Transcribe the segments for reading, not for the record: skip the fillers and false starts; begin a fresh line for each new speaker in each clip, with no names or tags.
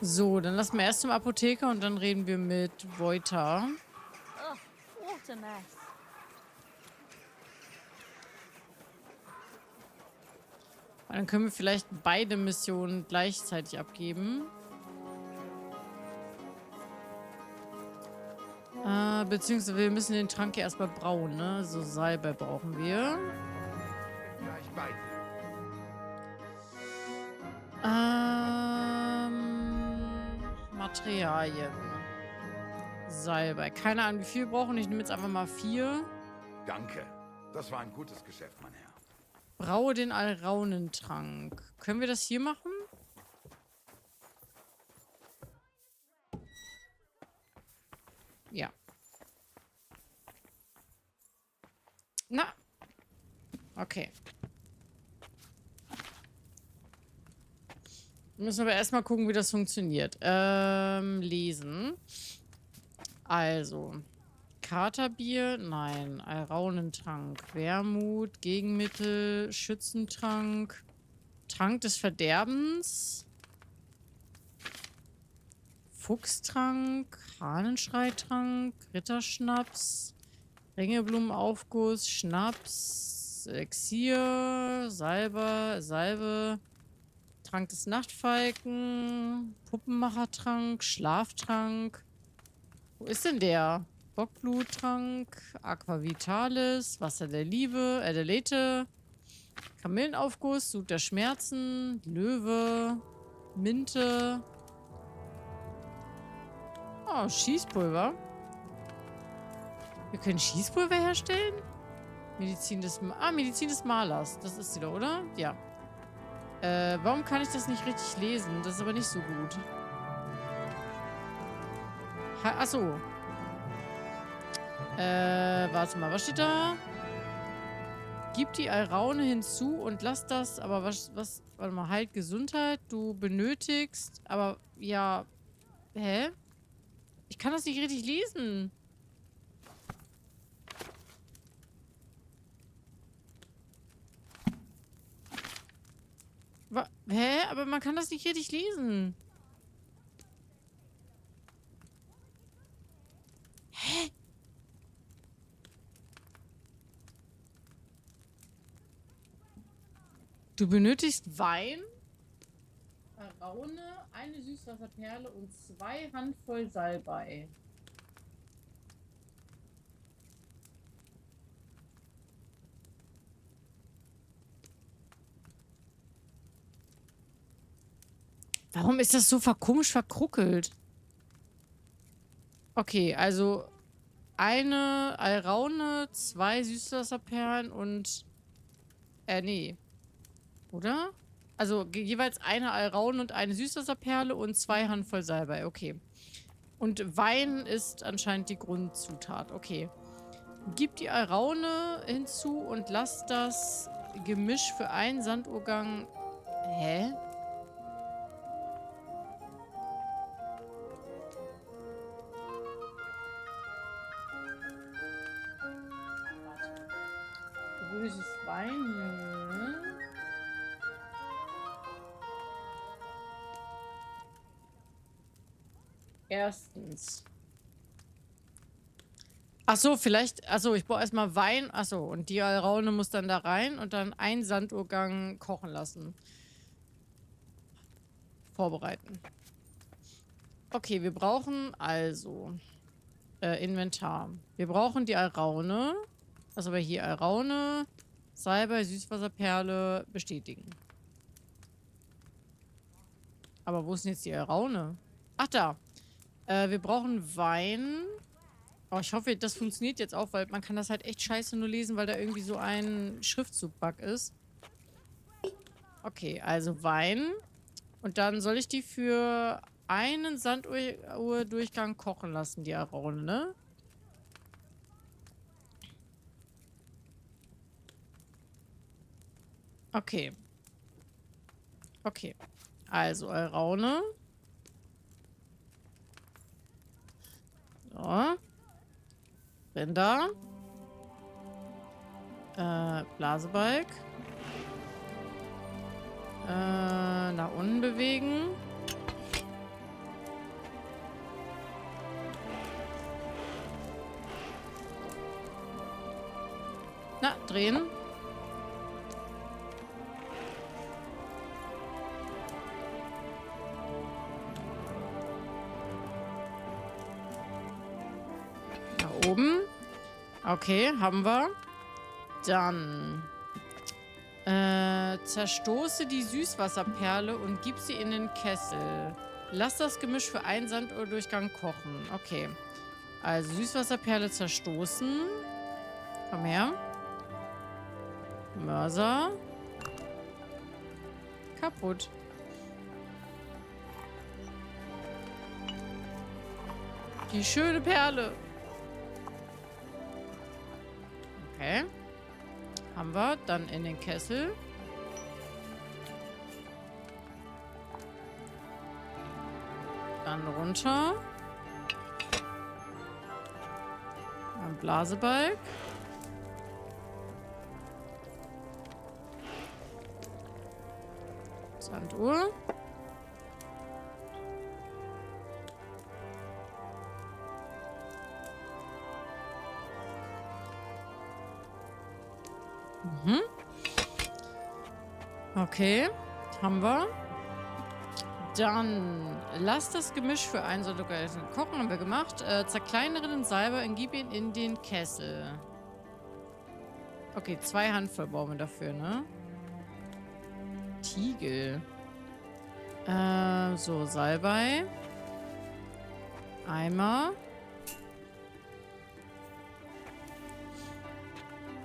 So, dann lassen wir erst zum Apotheker und dann reden wir mit Voita.
Ugh, what a mess.
Dann können wir vielleicht beide Missionen gleichzeitig abgeben. Beziehungsweise wir müssen den Trank ja erstmal brauen, ne? So Salbei brauchen wir.
Bin gleich bei dir.
Materialien. Salbei. Keine Ahnung, wie viel wir brauchen. Ich nehme jetzt einfach mal 4.
Danke. Das war ein gutes Geschäft, mein Herr.
Braue den Alraunentrank. Können wir das hier machen? Ja. Na. Okay. Müssen aber erstmal gucken, wie das funktioniert. Lesen. Also. Katerbier? Nein. Alraunentrank. Wermut. Gegenmittel. Schützentrank. Trank des Verderbens. Fuchstrank. Hahnenschreitrank. Ritterschnaps. Ringelblumenaufguss. Schnaps. Elixier. Salbe. Trank des Nachtfalken. Puppenmachertrank. Schlaftrank. Wo ist denn der? Bockbluttrank, Aquavitalis, Wasser der Liebe, der Lethe, Kamillenaufguss, Sud der Schmerzen, Löwe, Minte. Oh, Schießpulver. Wir können Schießpulver herstellen? Medizin des Malers. Das ist sie doch, oder? Ja. Warum kann ich das nicht richtig lesen? Das ist aber nicht so gut. Achso. Warte mal, was steht da? Gib die Alraune hinzu und lass das, aber warte mal, halt Gesundheit, du benötigst, aber, ja, hä? Ich kann das nicht richtig lesen. Hä? Aber man kann das nicht richtig lesen. Hä? Du benötigst Wein, Alraune, eine Süßwasserperle und 2 Handvoll Salbei. Warum ist das so komisch verkruckelt? Okay, also eine Alraune, 2 Süßwasserperlen und... nee. Oder? Also jeweils eine Alraune und eine Süßwasserperle und 2 Handvoll Salbei. Okay. Und Wein ist anscheinend die Grundzutat. Okay. Gib die Alraune hinzu und lass das Gemisch für einen Sanduhrgang... Hä? Böses Wein. Erstens. Achso, vielleicht. Achso, ich brauche erstmal Wein. Achso, und die Alraune muss dann da rein und dann einen Sanduhrgang kochen lassen. Vorbereiten. Okay, wir brauchen also Inventar. Wir brauchen die Alraune. Also aber hier Alraune, Salbei, Süßwasserperle, bestätigen. Aber wo ist denn jetzt die Alraune? Ach, da. Wir brauchen Wein. Oh, ich hoffe, das funktioniert jetzt auch, weil man kann das halt echt scheiße nur lesen, weil da irgendwie so ein Schriftzug-Bug ist. Okay, also Wein. Und dann soll ich die für einen Sanduhrdurchgang kochen lassen, die Alraune, ne? Okay. Okay. Also Alraune. So. Rinder. Blasebalg. Nach unten bewegen. drehen. Nach oben. Okay, haben wir. Dann zerstoße die Süßwasserperle und gib sie in den Kessel. Lass das Gemisch für einen Sanduhrdurchgang kochen. Okay. Also Süßwasserperle zerstoßen. Komm her. Mörser. Kaputt. Die schöne Perle. Okay. Haben wir. Dann in den Kessel. Dann runter. Ein Blasebalg. Sanduhr. Mhm. Okay, haben wir. Dann lass das Gemisch für einen Soldaten kochen, haben wir gemacht. Zerkleinere den Salber und gib ihn in den Kessel. Okay, 2 Handvoll brauchen wir dafür, ne? Tiegel. So, Salbei. Eimer.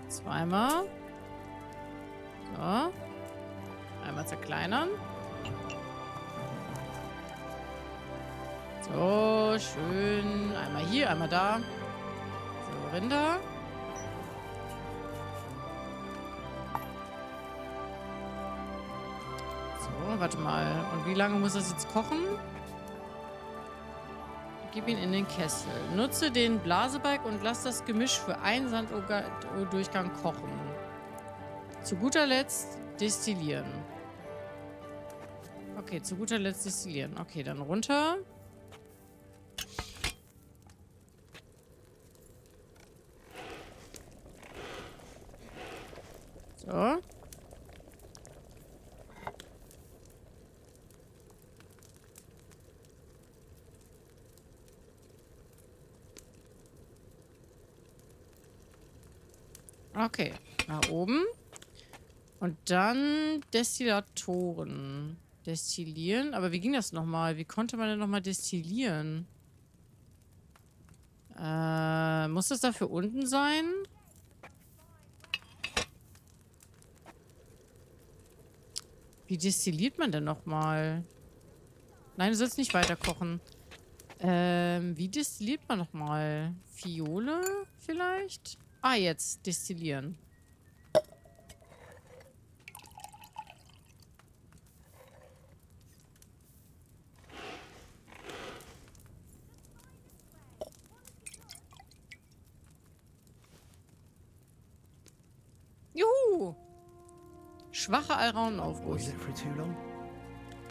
2-mal. So. Einmal zerkleinern. So, schön. Einmal hier, einmal da. So, Rinder. So, warte mal. Und wie lange muss das jetzt kochen? Gib ihn in den Kessel. Nutze den Blasebalg und lass das Gemisch für einen Sanduhrdurchgang kochen. Zu guter Letzt destillieren. Okay, zu guter Letzt destillieren. Okay, dann runter. So. Okay, nach oben. Und dann Destillatoren. Destillieren. Aber wie ging das nochmal? Wie konnte man denn nochmal destillieren? Muss das dafür unten sein? Wie destilliert man denn nochmal? Nein, du sollst nicht weiter kochen. Wie destilliert man nochmal? Fiole vielleicht? Ah, jetzt. Destillieren. Juhu! Schwache Alraunenaufguss.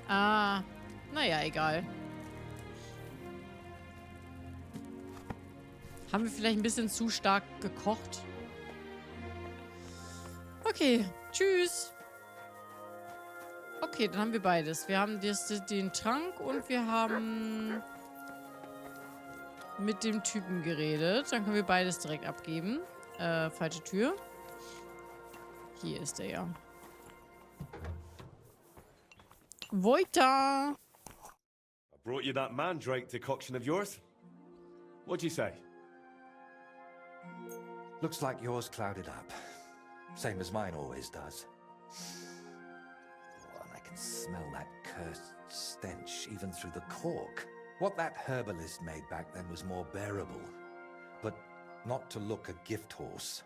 Ah, naja, egal. Haben wir vielleicht ein bisschen zu stark gekocht? Okay, tschüss. Okay, dann haben wir beides. Wir haben den Trank und wir haben mit dem Typen geredet. Dann können wir beides direkt abgeben. Falsche Tür. Hier ist er ja. Weiter.
I brought you that mandrake decoction of yours. What'd you say?
Looks like yours clouded up. Same as mine always does. Oh, and I can smell that cursed stench even through the cork. What that herbalist made back then was more bearable. But not to look a gift horse.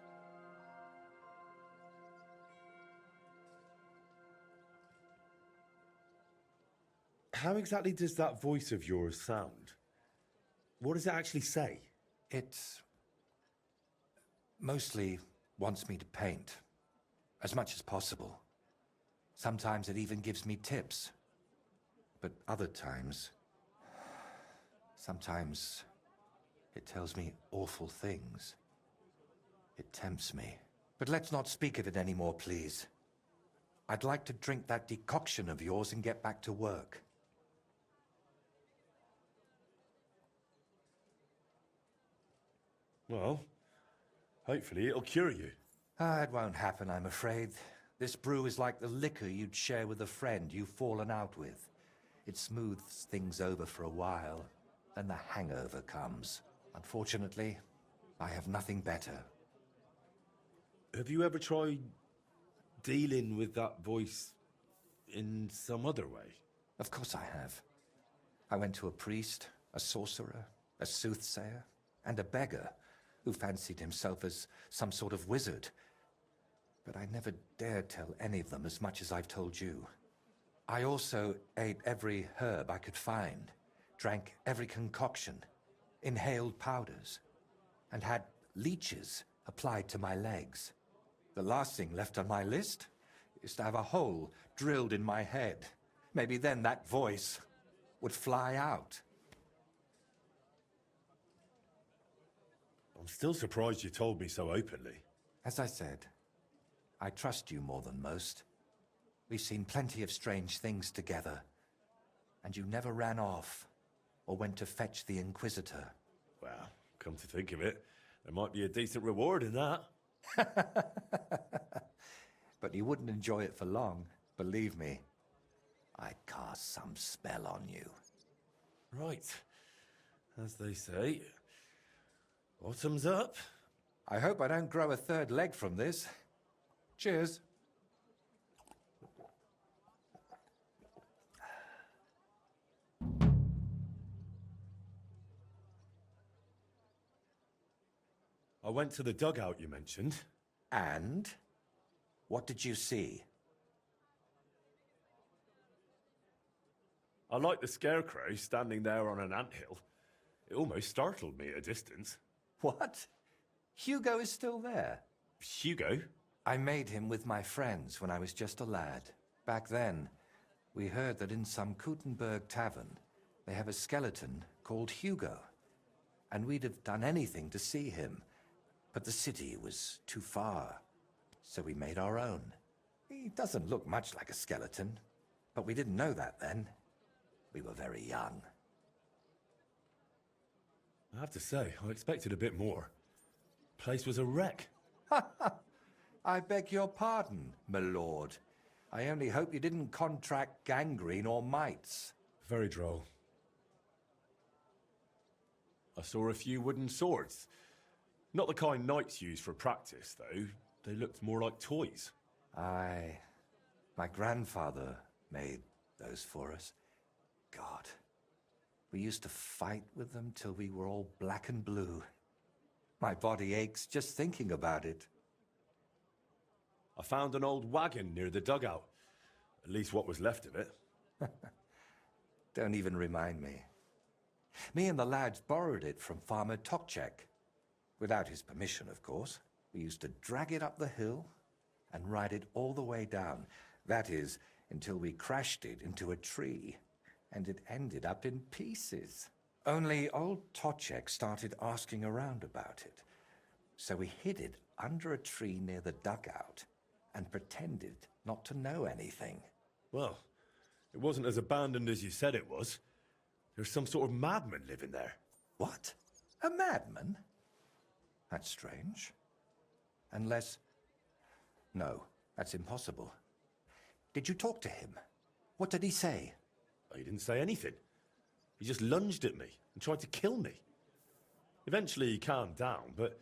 How exactly does that voice of yours sound? What does it actually say?
It mostly wants me to paint, as much as possible. Sometimes it even gives me tips. But other times, sometimes it tells me awful things. It tempts me. But let's not speak of it anymore, please. I'd like to drink that decoction of yours and get back to work.
Well, hopefully it'll cure you.
It won't happen, I'm afraid. This brew is like the liquor you'd share with a friend you've fallen out with. It smooths things over for a while, then the hangover comes. Unfortunately, I have nothing better.
Have you ever tried dealing with that voice in some other way?
Of course I have. I went to a priest, a sorcerer, a soothsayer, and a beggar who fancied himself as some sort of wizard. But I never dared tell any of them as much as I've told you. I also ate every herb I could find, drank every concoction, inhaled powders, and had leeches applied to my legs. The last thing left on my list is to have a hole drilled in my head. Maybe then that voice would fly out.
I'm still surprised you told me so openly.
As I said, I trust you more than most. We've seen plenty of strange things together, and you never ran off or went to fetch the Inquisitor.
Well, come to think of it, there might be a decent reward in that.
But you wouldn't enjoy it for long, believe me. I'd cast some spell on you.
Right. As they say, bottoms up.
I hope I don't grow a third leg from this. Cheers.
I went to the dugout you mentioned.
And? What did you see?
I liked the scarecrow standing there on an anthill. It almost startled me at a distance.
What? Hugo is still there?
Hugo?
I made him with my friends when I was just a lad. Back then, we heard that in some Kuttenberg tavern, they have a skeleton called Hugo. And we'd have done anything to see him. But the city was too far, so we made our own. He doesn't look much like a skeleton, but we didn't know that then. We were very young.
I have to say, I expected a bit more. Place was a wreck.
I beg your pardon, my lord. I only hope you didn't contract gangrene or mites.
Very droll. I saw a few wooden swords. Not the kind knights use for practice, though. They looked more like toys.
Aye. My grandfather made those for us. God. We used to fight with them till we were all black and blue. My body aches just thinking about it.
I found an old wagon near the dugout. At least what was left of it.
Don't even remind me. Me and the lads borrowed it from Farmer Tokchek. Without his permission, of course. We used to drag it up the hill and ride it all the way down. That is, until we crashed it into a tree, and it ended up in pieces. Only old Tokchek started asking around about it. So we hid it under a tree near the dugout and pretended not to know anything.
Well, it wasn't as abandoned as you said it was. There's some sort of madman living there.
What? A madman? That's strange. Unless... No, that's impossible. Did you talk to him? What did he say?
He didn't say anything. He just lunged at me and tried to kill me. Eventually he calmed down, but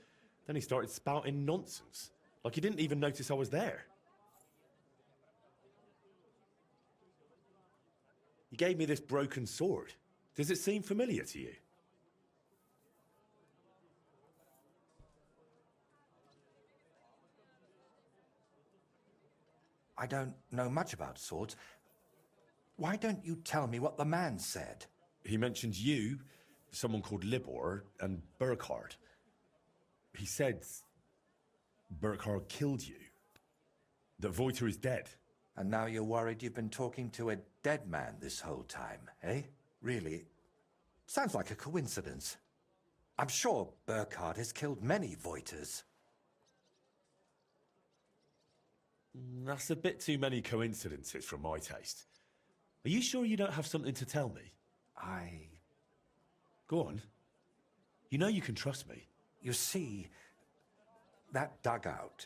then he started spouting nonsense. Like he didn't even notice I was there. He gave me this broken sword. Does it seem familiar to you?
I don't know much about swords. Why don't you tell me what the man said?
He mentioned you, someone called Libor, and Burkhard. He said Burkhard killed you. That Voiter is dead.
And now you're worried you've been talking to a dead man this whole time, eh? Really? Sounds like a coincidence. I'm sure Burkhard has killed many Voiters.
That's a bit too many coincidences for my taste. Are you sure you don't have something to tell me? Go on. You know you can trust me.
You see, that dugout,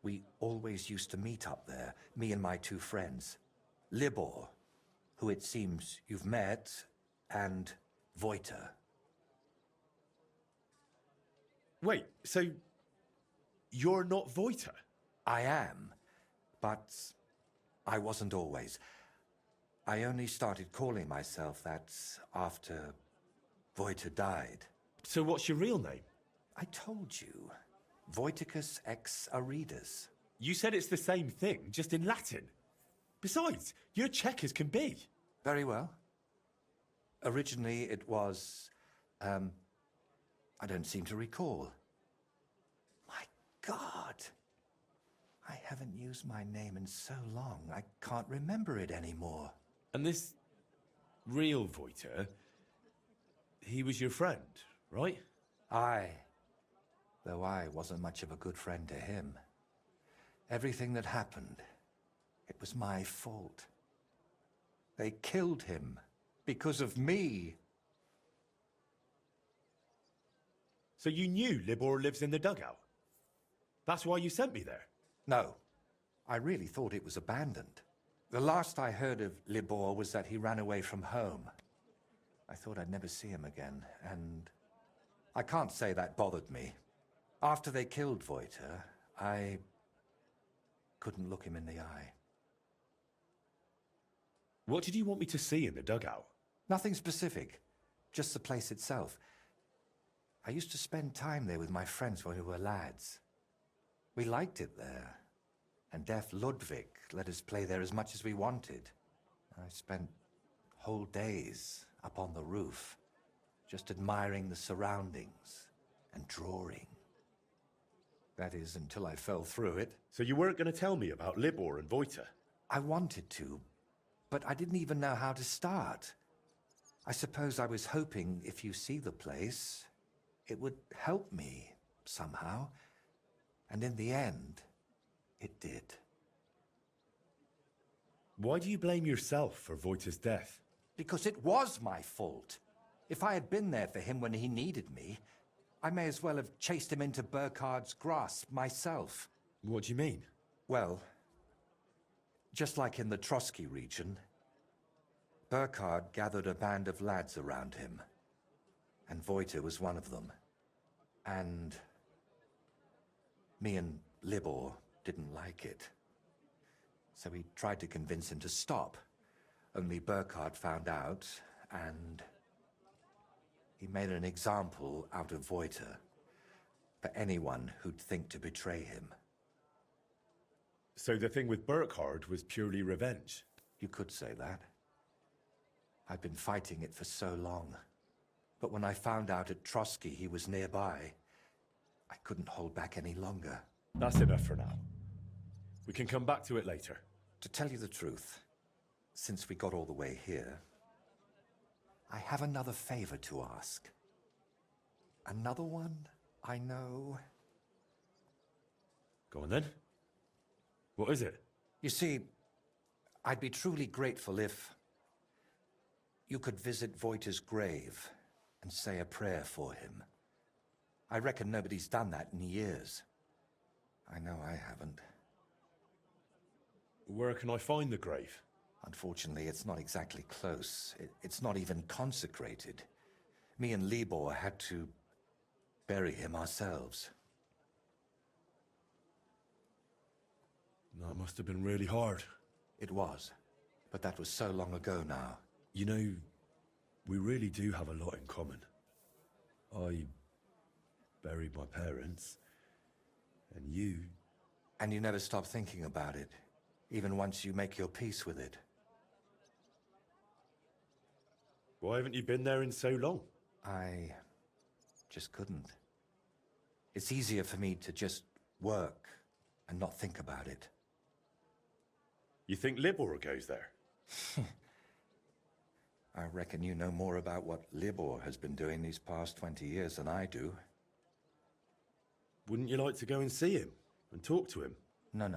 we always used to meet up there, me and my two friends. Libor, who it seems you've met, and Voiter.
Wait, so you're not Voiter?
I am, but I wasn't always. I only started calling myself that after Voiter died.
So what's your real name?
I told you, Voiticus ex Aridus.
You said it's the same thing, just in Latin. Besides, you're Czech as can be.
Very well. Originally it was, I don't seem to recall. My God! I haven't used my name in so long, I can't remember it anymore.
And this real Voiter, he was your friend, right?
Aye. Though I wasn't much of a good friend to him. Everything that happened, it was my fault. They killed him because of me.
So you knew Libor lives in the dugout? That's why you sent me there?
No, I really thought it was abandoned. The last I heard of Libor was that he ran away from home. I thought I'd never see him again, and I can't say that bothered me. After they killed Voiter, I couldn't look him in the eye.
What did you want me to see in the dugout?
Nothing specific, just the place itself. I used to spend time there with my friends when we were lads. We liked it there, and deaf Ludwig let us play there as much as we wanted. I spent whole days up on the roof, just admiring the surroundings and drawing. That is, until I fell through it.
So you weren't going to tell me about Libor and Voiter?
I wanted to, but I didn't even know how to start. I suppose I was hoping if you see the place, it would help me somehow. And in the end, it did.
Why do you blame yourself for Voiter's death?
Because it was my fault. If I had been there for him when he needed me, I may as well have chased him into Burkhard's grasp myself.
What do you mean?
Well, just like in the Trotsky region, Burkhard gathered a band of lads around him, and Voiter was one of them. And me and Libor didn't like it. So we tried to convince him to stop. Only Burkhard found out, and he made an example out of Voiter for anyone who'd think to betray him.
So the thing with Burkhard was purely revenge?
You could say that. I'd been fighting it for so long. But when I found out at Trotsky he was nearby, I couldn't hold back any longer.
That's enough for now. We can come back to it later.
To tell you the truth, since we got all the way here, I have another favor to ask. Another one, I know.
Go on then. What is it?
You see, I'd be truly grateful if you could visit Voiter's grave and say a prayer for him. I reckon nobody's done that in years. I know I haven't.
Where can I find the grave?
Unfortunately, it's not exactly close. It's not even consecrated. Me and Libor had to bury him ourselves.
That must have been really hard.
It was, but that was so long ago now.
You know, we really do have a lot in common. I buried my parents, and you...
And you never stop thinking about it, even once you make your peace with it.
Why haven't you been there in so long?
I just couldn't. It's easier for me to just work and not think about it.
You think Libor goes there?
I reckon you know more about what Libor has been doing these past 20 years than I do.
Wouldn't you like to go and see him and talk to him?
No.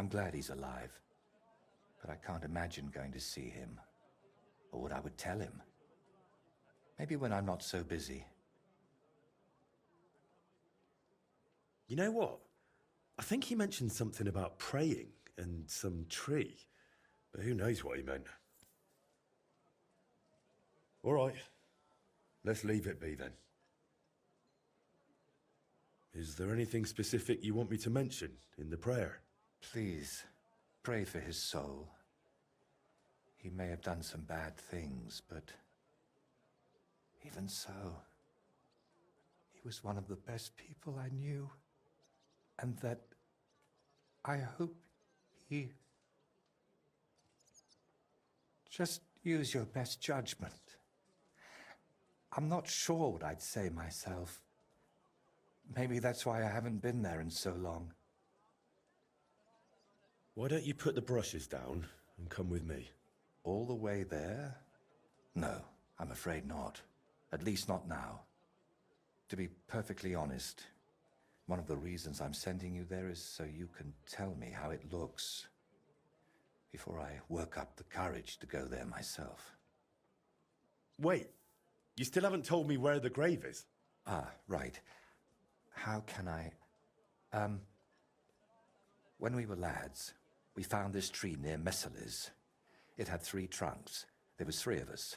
I'm glad he's alive. But I can't imagine going to see him, or what I would tell him. Maybe when I'm not so busy.
You know what? I think he mentioned something about praying and some tree. But who knows what he meant. All right. Let's leave it be then. Is there anything specific you want me to mention in the prayer?
Please, pray for his soul. He may have done some bad things, but even so, he was one of the best people I knew. And that I hope he... Just use your best judgment. I'm not sure what I'd say myself. Maybe that's why I haven't been there in so long.
Why don't you put the brushes down and come with me?
All the way there? No, I'm afraid not. At least not now. To be perfectly honest, one of the reasons I'm sending you there is so you can tell me how it looks before I work up the courage to go there myself.
Wait, you still haven't told me where the grave is?
Ah, right. How can I... When we were lads, we found this tree near Messales. It had 3 trunks. There was 3 of us.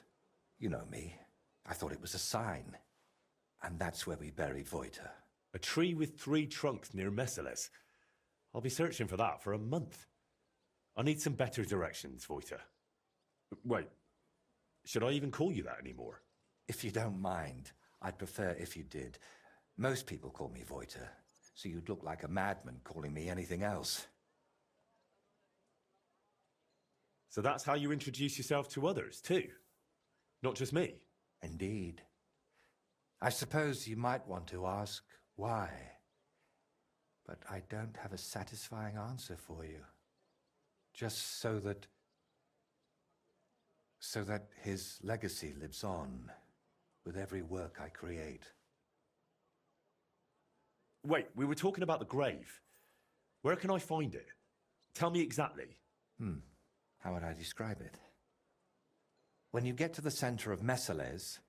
You know me. I thought it was a sign. And that's where we buried Voita.
A tree with 3 trunks near Messales. I'll be searching for that for a month. I need some better directions, Voita. Wait, should I even call you that anymore?
If you don't mind, I'd prefer if you did. Most people call me Voita, so you'd look like a madman calling me anything else.
So that's how you introduce yourself to others, too? Not just me?
Indeed. I suppose you might want to ask why. But I don't have a satisfying answer for you. Just so that his legacy lives on with every work I create.
Wait, we were talking about the grave. Where can I find it? Tell me exactly.
How would I describe it? When you get to the center of Messales,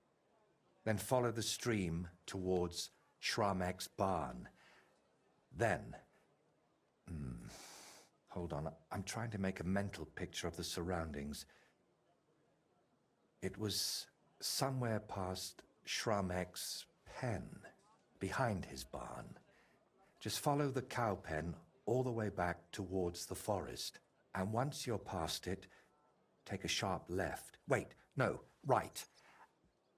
then follow the stream towards Schramek's barn. Then... Hold on, I'm trying to make a mental picture of the surroundings. It was somewhere past Schramek's pen, behind his barn. Just follow the cow pen all the way back towards the forest. And once you're past it, take a sharp left. Wait, no, right.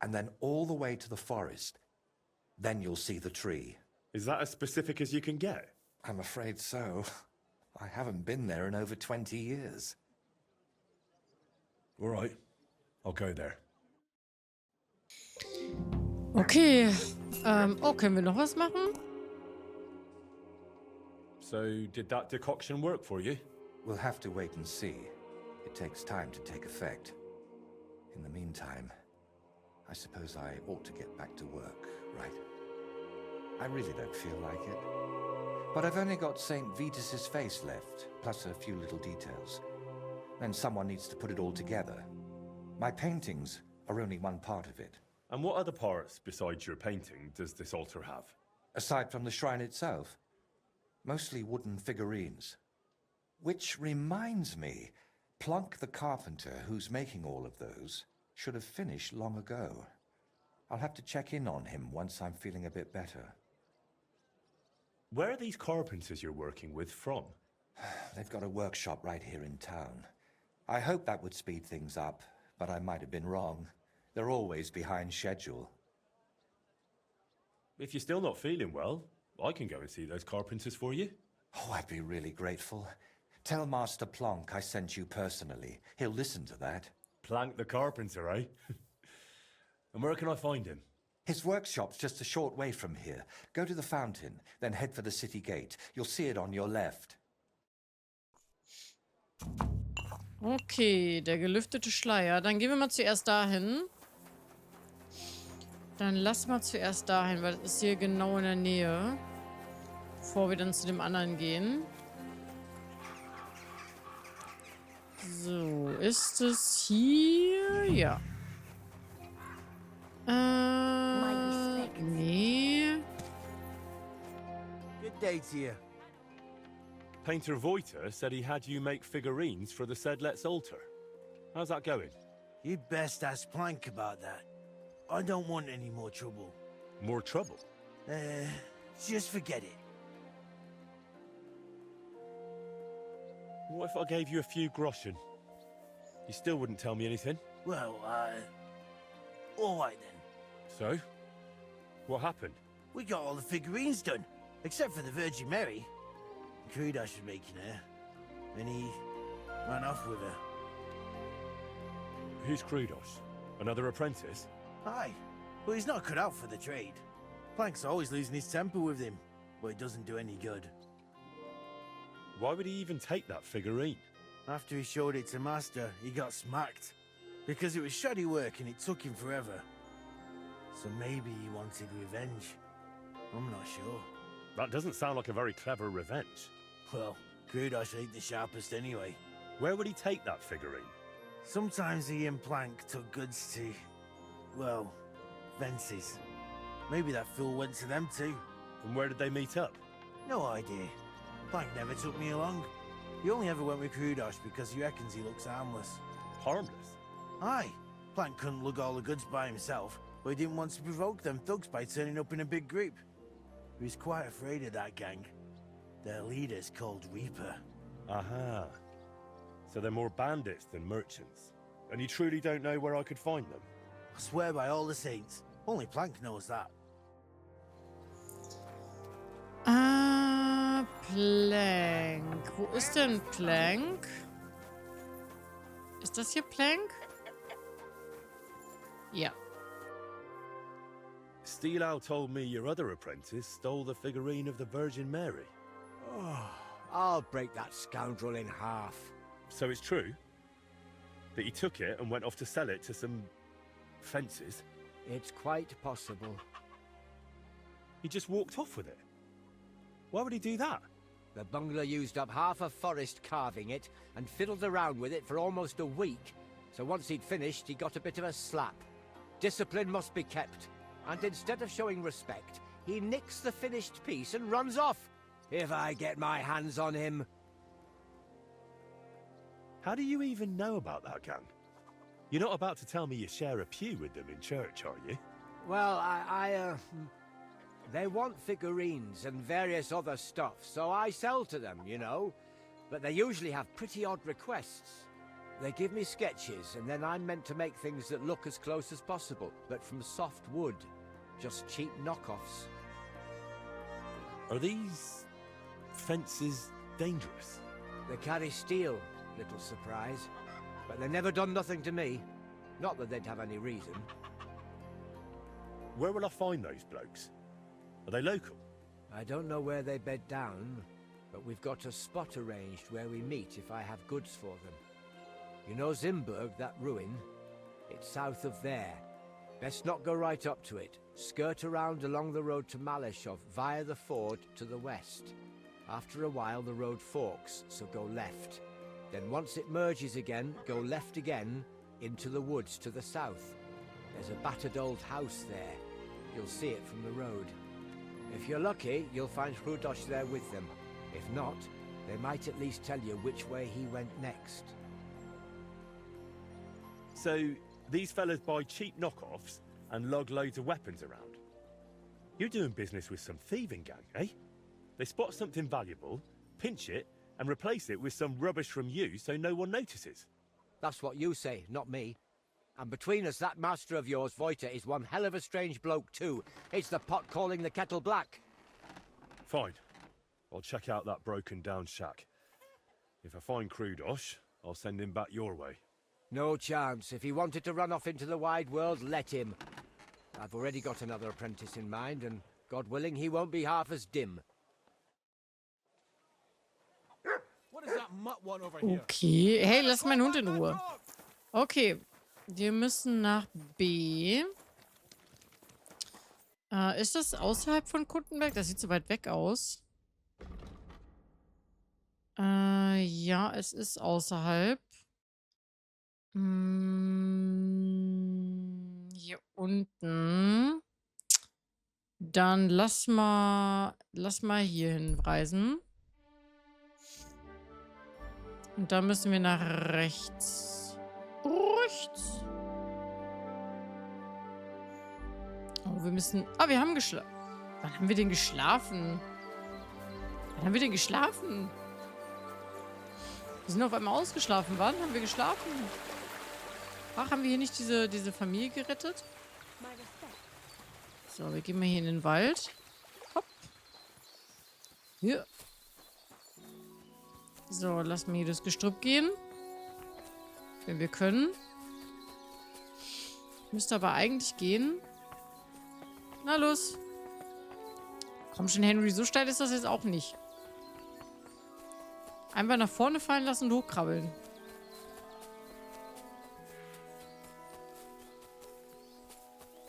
And then all the way to the forest. Then you'll see the tree.
Is that as specific as you can get?
I'm afraid so. I haven't been there in over 20 years.
All right, I'll go there.
Okay. Oh, können wir noch was machen?
So, did that decoction work for you?
We'll have to wait and see. It takes time to take effect. In the meantime, I suppose I ought to get back to work, right? I really don't feel like it. But I've only got St. Vitus's face left, plus a few little details. And someone needs to put it all together. My paintings are only one part of it.
And what other parts, besides your painting, does this altar have?
Aside from the shrine itself, mostly wooden figurines. Which reminds me, Plunk the carpenter, who's making all of those, should have finished long ago. I'll have to check in on him once I'm feeling a bit better.
Where are these carpenters you're working with from?
They've got a workshop right here in town. I hoped that would speed things up, but I might have been wrong. They're always behind schedule.
If you're still not feeling well, I can go and see those carpenters for you.
Oh, I'd be really grateful. Tell Master Plonk I sent you personally. He'll listen to that.
Plank the carpenter, eh? And where can I find him?
His workshop's just a short way from here. Go to the fountain, then head for the city gate. You'll see it on your left.
Okay, der gelüftete Schleier. Dann gehen wir mal zuerst dahin. Dann lass mal zuerst dahin, weil das ist hier genau in der Nähe. Bevor wir dann zu dem anderen gehen. So, ist es hier? Ja. Nee.
Good day to you.
Painter Voiter said he had you make figurines for the Sedlet's altar. How's that going?
You'd best ask Plank about that. I don't want any more trouble.
More trouble?
Just forget it.
What if I gave you a few groschen? You still wouldn't tell me anything?
Well, all right then.
So? What happened?
We got all the figurines done, except for the Virgin Mary. Krudash was making her, and he ran off with her.
Who's Krudos? Another apprentice?
Aye, but he's not cut out for the trade. Plank's always losing his temper with him, but it doesn't do any good.
Why would he even take that figurine?
After he showed it to Master, he got smacked. Because it was shoddy work and it took him forever. So maybe he wanted revenge. I'm not sure.
That doesn't sound like a very clever revenge.
Well, Krudash ain't the sharpest anyway.
Where would he take that figurine?
Sometimes he and Plank took goods to, well, fences. Maybe that fool went to them too.
And where did they meet up?
No idea. Plank never took me along. He only ever went with Krudash because he reckons he looks harmless.
Harmless?
Aye. Plank couldn't lug all the goods by himself, but he didn't want to provoke them thugs by turning up in a big group. He was quite afraid of that gang. Their leader's called Reaper.
Aha. So they're more bandits than merchants. And you truly don't know where I could find them?
I swear by all the saints. Only Plank knows that.
Plank. Wo ist denn Plank? Ist das hier Plank? Ja.
Steelow told me your other apprentice stole the figurine of the Virgin Mary.
Oh, I'll break that scoundrel in half.
So it's true? That he took it and went off to sell it to some fences?
It's quite possible.
He just walked off with it? Why would he do that?
The bungler used up half a forest carving it and fiddled around with it for almost a week. So once he'd finished, he got a bit of a slap. Discipline must be kept. And instead of showing respect, he nicks the finished piece and runs off. If I get my hands on him.
How do you even know about that gang? You're not about to tell me you share a pew with them in church, are you?
Well, they want figurines and various other stuff, so I sell to them, you know. But they usually have pretty odd requests. They give me sketches, and then I'm meant to make things that look as close as possible, but from soft wood. Just cheap knockoffs.
Are these fences dangerous?
They carry steel, little surprise. But they never done nothing to me. Not that they'd have any reason.
Where will I find those blokes? Are they local?
I don't know where they bed down, but we've got a spot arranged where we meet if I have goods for them. You know Zimburg, that ruin? It's south of there. Best not go right up to it. Skirt around along the road to Malashov via the ford to the west. After a while the road forks, so go left. Then once it merges again, go left again into the woods to the south. There's a battered old house there. You'll see it from the road. If you're lucky, you'll find Krudosh there with them. If not, they might at least tell you which way he went next.
So, these fellas buy cheap knockoffs and lug loads of weapons around. You're doing business with some thieving gang, eh? They spot something valuable, pinch it, and replace it with some rubbish from you so no one notices.
That's what you say, not me. And between us, that master of yours, Voiter, is one hell of a strange bloke too. It's the pot calling the kettle black.
Fine. I'll check out that broken down shack. If I find Krudosh, I'll send him back your way.
No chance. If he wanted to run off into the wide world, let him. I've already got another apprentice in mind, and God willing, he won't be half as dim.
What is that mutt want over here?
Okay. Hey, lass meinen Hund in Ruhe. Okay. Wir müssen nach B. Ist das außerhalb von Kuttenberg? Das sieht so weit weg aus. Ja, es ist außerhalb. Hier unten. Dann lass mal hier hinreisen. Und da müssen wir nach rechts. Rechts. Oh, wir müssen... Ah, wir haben geschlafen. Wann haben wir denn geschlafen? Wann haben wir denn geschlafen? Wir sind auf einmal ausgeschlafen. Wann haben wir geschlafen? Ach, haben wir hier nicht diese Familie gerettet? So, wir gehen mal hier in den Wald. Hopp. Hier. So, lassen wir hier das Gestrüpp gehen. Wenn wir können. Müsste aber eigentlich gehen. Na los. Komm schon, Henry. So steil ist das jetzt auch nicht. Einfach nach vorne fallen lassen und hochkrabbeln.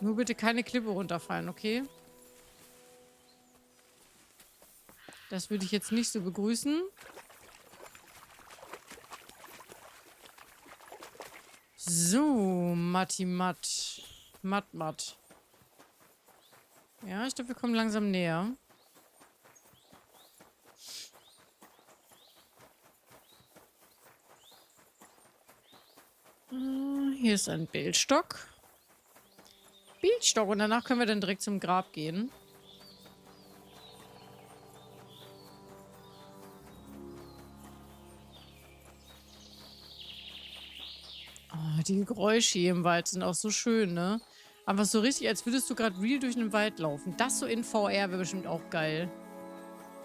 Nur bitte keine Klippe runterfallen, okay? Das würde ich jetzt nicht so begrüßen. So, Matti Matt. Matt. Ja, ich glaube, wir kommen langsam näher. Hier ist ein Bildstock. Und danach können wir dann direkt zum Grab gehen. Oh, die Geräusche hier im Wald sind auch so schön, ne? Einfach so richtig, als würdest du gerade real durch den Wald laufen. Das so in VR wäre bestimmt auch geil.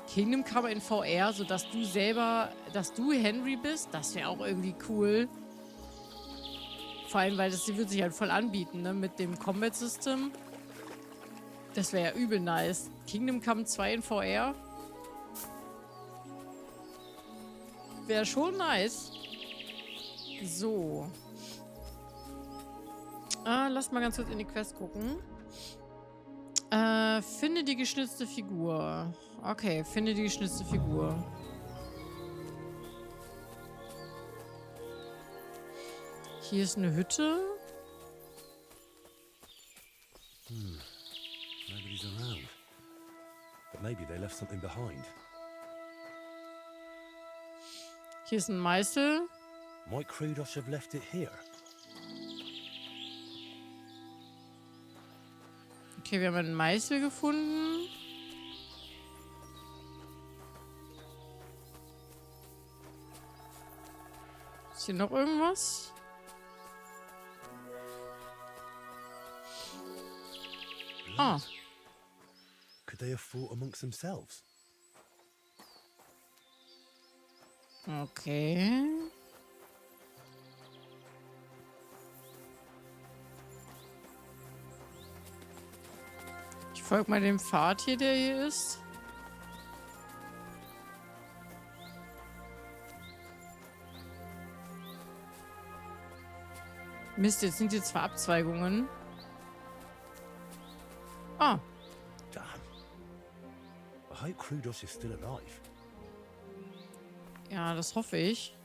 Kingdom Come in VR, sodass du selber, dass du Henry bist, das wäre auch irgendwie cool. Vor allem, weil das wird sich halt voll anbieten, ne? Mit dem Combat System. Das wäre ja übel nice. Kingdom Come 2 in VR. Wäre schon nice. So. Lass mal ganz kurz in die Quest gucken. Finde die geschnitzte Figur. Okay, finde die geschnitzte Figur. Hier ist eine Hütte.
Nobody's around. But maybe they left something behind.
Hier ist ein Meißel.
Might Krudos have left it here?
Okay, wir haben einen Meißel gefunden. Ist hier noch irgendwas? Ah.
Could they have fought amongst themselves?
Okay. Ich folge mal dem Pfad hier, der hier ist. Mist, jetzt sind hier zwei Abzweigungen. Ah.
Damn. I hope Krudos is still alive.
Ja, das hoffe ich.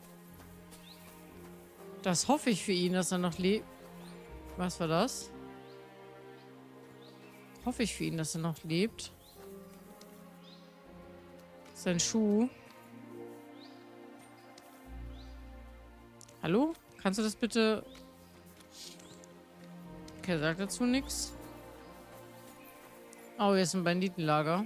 Das hoffe ich für ihn, dass er noch lebt. Was war das? Hoffe ich für ihn, dass er noch lebt. Sein Schuh. Hallo? Kannst du das bitte... Okay, er sagt dazu nichts. Oh, hier ist ein Banditenlager.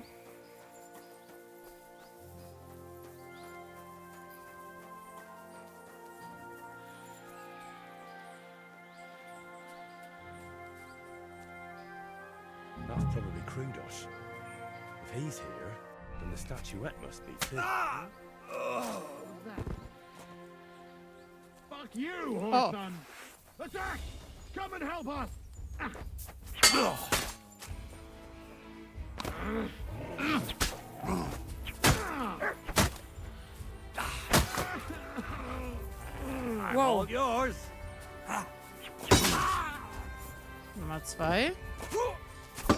That's probably Krudos. If he's here, then the statuette must be too.
Fuck you,
Oh.
Horson! Attack! Come and help us!
Wow.
Yours.
Nummer 2.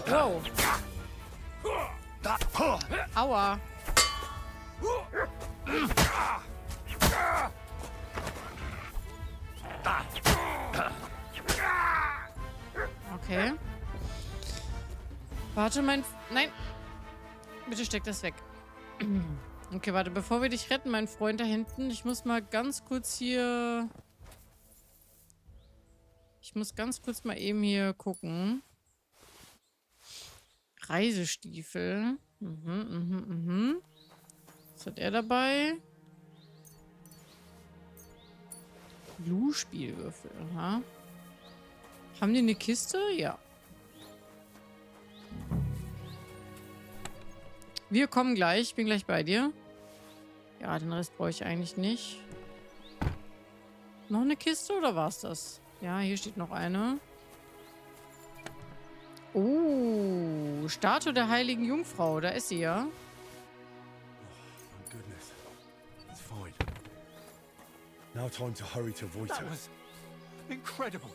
Wow. Aua. Okay. Warte, Nein! Bitte steck das weg. Okay, warte, bevor wir dich retten, mein Freund da hinten, ich muss mal ganz kurz hier... Ich muss ganz kurz mal eben hier gucken. Reisestiefel. Was hat er dabei? Blue-Spielwürfel, aha. Haben die eine Kiste? Ja. Wir kommen gleich. Ich bin gleich bei dir. Ja, den Rest brauche ich eigentlich nicht. Noch eine Kiste oder war's das? Ja, hier steht noch eine. Oh, Statue der heiligen Jungfrau. Da ist sie ja.
Thank goodness. It's fine. Now time to hurry to Voita.
That was incredible.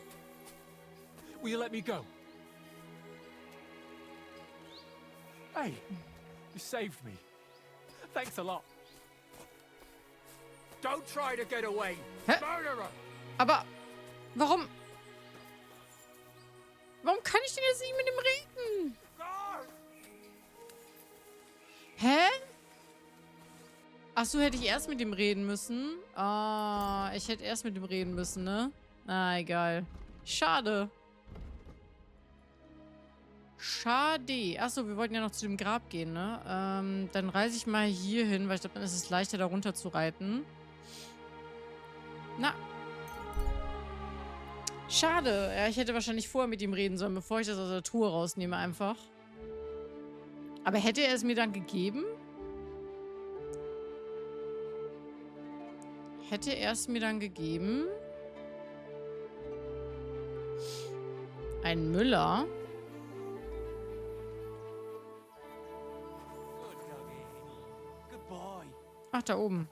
Will you let me go? Hey, you saved me. Thanks a lot. Don't try to get away.
Hä?
Murderer!
Aber warum? Warum kann ich denn jetzt nicht mit dem reden? Hä? Ach so, hätte ich erst mit dem reden müssen? Ah, ich hätte erst mit dem reden müssen, ne? Ah, egal. Schade. Schade. Achso, wir wollten ja noch zu dem Grab gehen, ne? Dann reise ich mal hier hin, weil ich glaube, dann ist es leichter, da runter zu reiten. Na. Schade. Ja, ich hätte wahrscheinlich vorher mit ihm reden sollen, bevor ich das aus der Truhe rausnehme einfach. Aber hätte er es mir dann gegeben? Hätte er es mir dann gegeben? Ein Müller? Ach, da oben.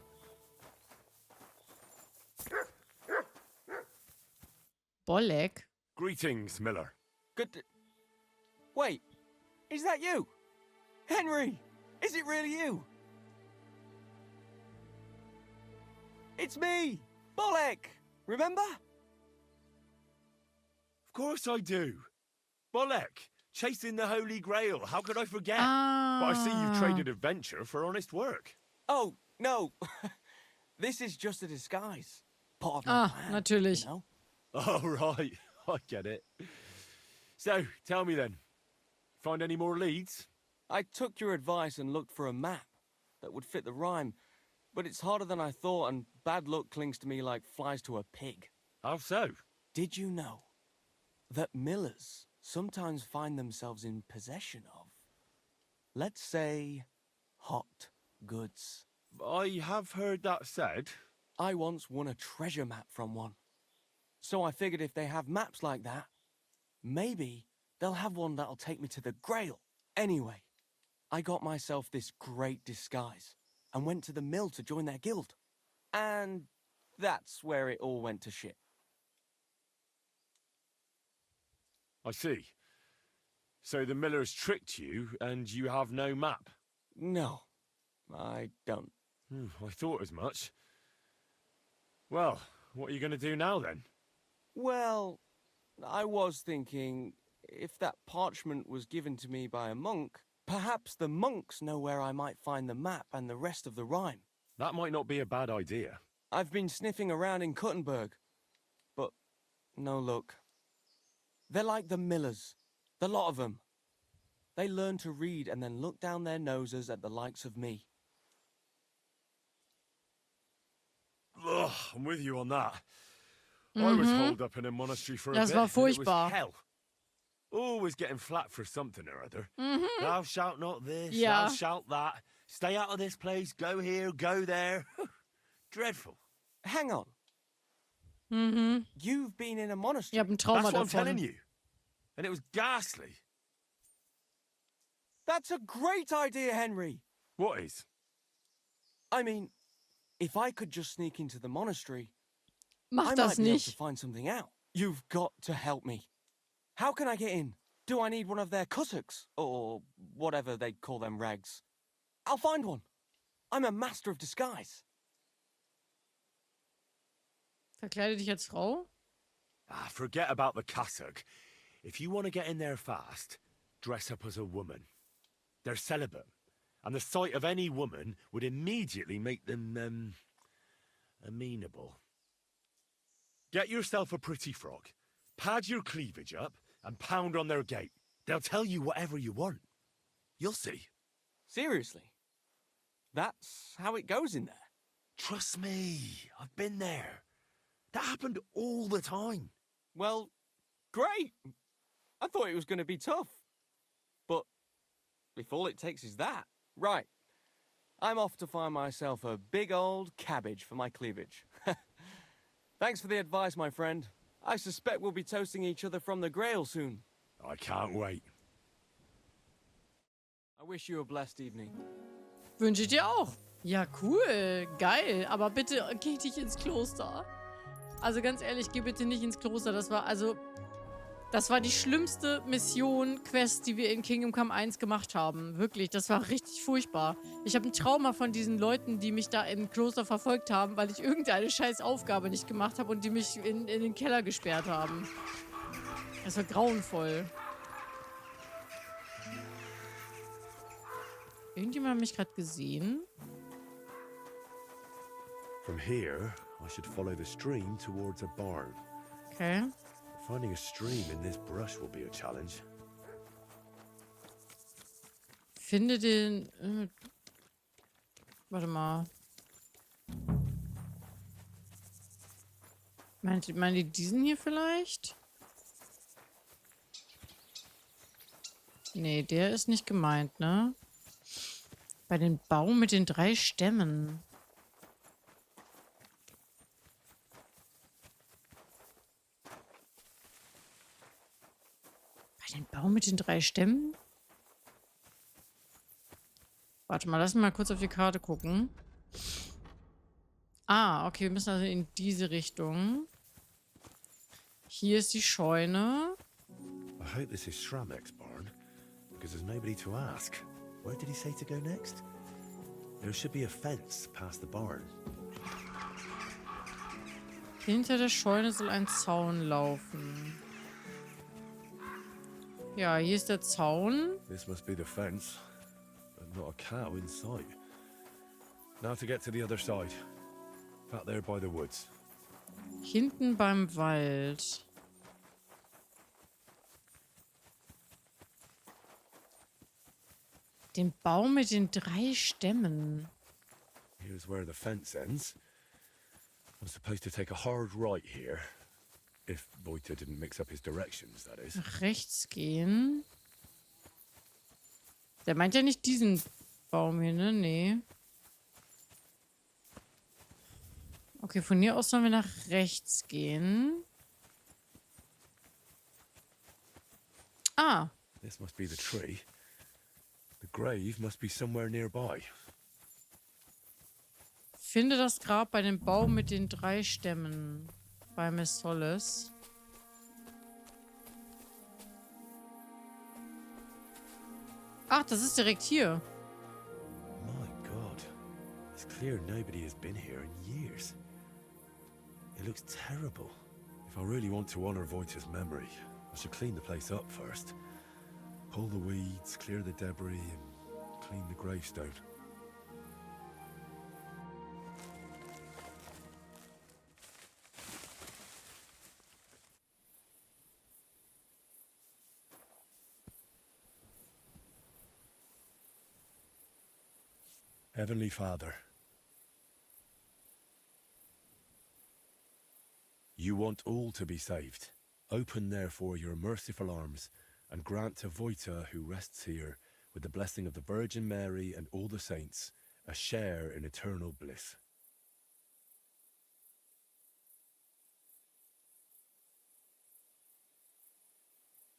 Bolek?
Greetings, Miller.
Good. Wait, is that you? Henry! Is it really you? It's me! Bolek! Remember?
Of course I do. Bolek, chasing the Holy Grail. How could I forget?
Ah.
But I see you've traded adventure for honest work.
Oh, no. This is just a disguise. Part of my plan,
natürlich.
you know?
Oh, right. I get it. So, tell me then. Find any more leads?
I took your advice and looked for a map that would fit the rhyme, but it's harder than I thought, and bad luck clings to me like flies to a pig.
How so?
Did you know that millers sometimes find themselves in possession of, let's say, hot goods?
I have heard that said.
I once won a treasure map from one. So I figured if they have maps like that, maybe they'll have one that'll take me to the Grail. Anyway, I got myself this great disguise and went to the mill to join their guild. And that's where it all went to shit.
I see. So the millers tricked you, and you have no map?
No, I don't.
I thought as much. Well, what are you going to do now, then?
Well, I was thinking, if that parchment was given to me by a monk, perhaps the monks know where I might find the map and the rest of the rhyme.
That might not be a bad idea.
I've been sniffing around in Kuttenberg, but no luck. They're like the millers, the lot of them. They learn to read and then look down their noses at the likes of me.
Ugh, I'm with you on that. I was holed up in a monastery for a
Das
bit,
war
and it was
furchtbar.
hell. Always getting flat for something or other. Thou shalt not this,
Ja.
thou shalt that. Stay out of this place, go here, go there. Dreadful.
Hang on. You've been in a
Ich
monastery.
habe ein Trauma
That's what I'm
davon.
telling you. And it was ghastly.
That's a great idea, Henry.
What is?
I mean, if I could just sneak into the monastery,
Mach
I
das
might be able to
nicht.
find something out. You've got to help me. How can I get in? Do I need one of their kutuks? Or whatever they call them rags? I'll find one. I'm a master of disguise.
Verkleide dich als Frau?
Ah, forget about the cassock. if you want to get in there fast, dress up as a woman. They're celibate, and the sight of any woman would immediately make them, amenable. Get yourself a pretty frock, pad your cleavage up, and pound on their gate. They'll tell you whatever you want. You'll see.
Seriously? That's how it goes in there?
Trust me, I've been there. That happened all the time.
Well, great. I thought it was going to be tough. But if all it takes is that, right. I'm off to find myself a big old cabbage for my cleavage. Thanks for the advice, my friend. I suspect we'll be toasting each other from the Grail soon.
I can't wait.
I wish you a blessed evening.
Wünsche ich dir auch. Ja, cool. Geil. Aber bitte geh nicht ins Kloster. Also ganz ehrlich, geh bitte nicht ins Kloster. Das war die schlimmste Mission, Quest, die wir in Kingdom Come 1 gemacht haben. Wirklich, das war richtig furchtbar. Ich habe ein Trauma von diesen Leuten, die mich da im Kloster verfolgt haben, weil ich irgendeine scheiß Aufgabe nicht gemacht habe und die mich in den Keller gesperrt haben. Das war grauenvoll. Irgendjemand hat mich gerade gesehen.
From here, I should follow the stream towards a barn.
Okay.
Finding a stream in this brush will be a challenge.
Finde den... warte mal. Meint die diesen hier vielleicht? Nee, der ist nicht gemeint, ne? Bei dem Baum mit den 3 Stämmen. Den Baum mit den 3 Stämmen? Warte mal, lass mal kurz auf die Karte gucken. Ah, okay, wir müssen also in diese Richtung. Hier ist die Scheune.
I hope this is Shramek's barn, because there's nobody to ask. Where did he say to go next? There should be a fence past the barn.
Hinter der Scheune soll ein Zaun laufen. Ja, hier ist der Zaun.
This must be the fence, but not a cow in sight. Now to get to the other side. Back there by the woods.
Hinten beim Wald. Den Baum mit den 3 Stämmen.
Here's where the fence ends. I'm supposed to take a hard right here. If Voita didn't mix up his directions, that is.
Nach rechts gehen. Der meint ja nicht diesen Baum hier, ne? Nee. Okay, von hier aus sollen wir nach rechts gehen. Ah.
This must be the tree. The grave must be somewhere nearby.
Finde das Grab bei dem Baum mit den 3 Stämmen. Bei Miss Hollis. Ach, das ist direkt hier.
My God. It's clear nobody has been here in years. It looks terrible. If I really want to honor Voita's memory, I should clean the place up first. Pull the weeds, clear the debris, and clean the gravestone. Heavenly Father, you want all to be saved. Open therefore your merciful arms and grant to Voita, who rests here, with the blessing of the Virgin Mary and all the saints, a share in eternal bliss.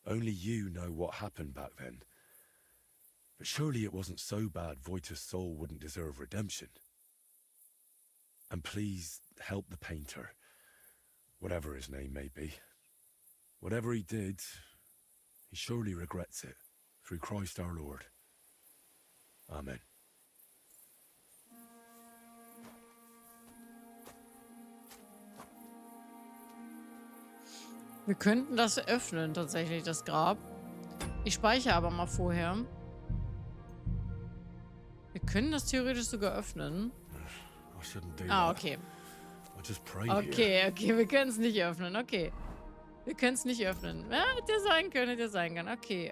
Only you know what happened back then. But surely it wasn't so bad Voita's soul wouldn't deserve redemption. And please help the painter, whatever his name may be. Whatever he did, he surely regrets it, through Christ our Lord. Amen.
Wir könnten das öffnen, tatsächlich, das Grab. Ich speichere aber mal vorher. Wir können das theoretisch sogar öffnen. Ah, okay. Okay, wir können es nicht öffnen. Okay. Wir können es nicht öffnen. Ja, hätte ja sein können, hätte ja sein können. Okay,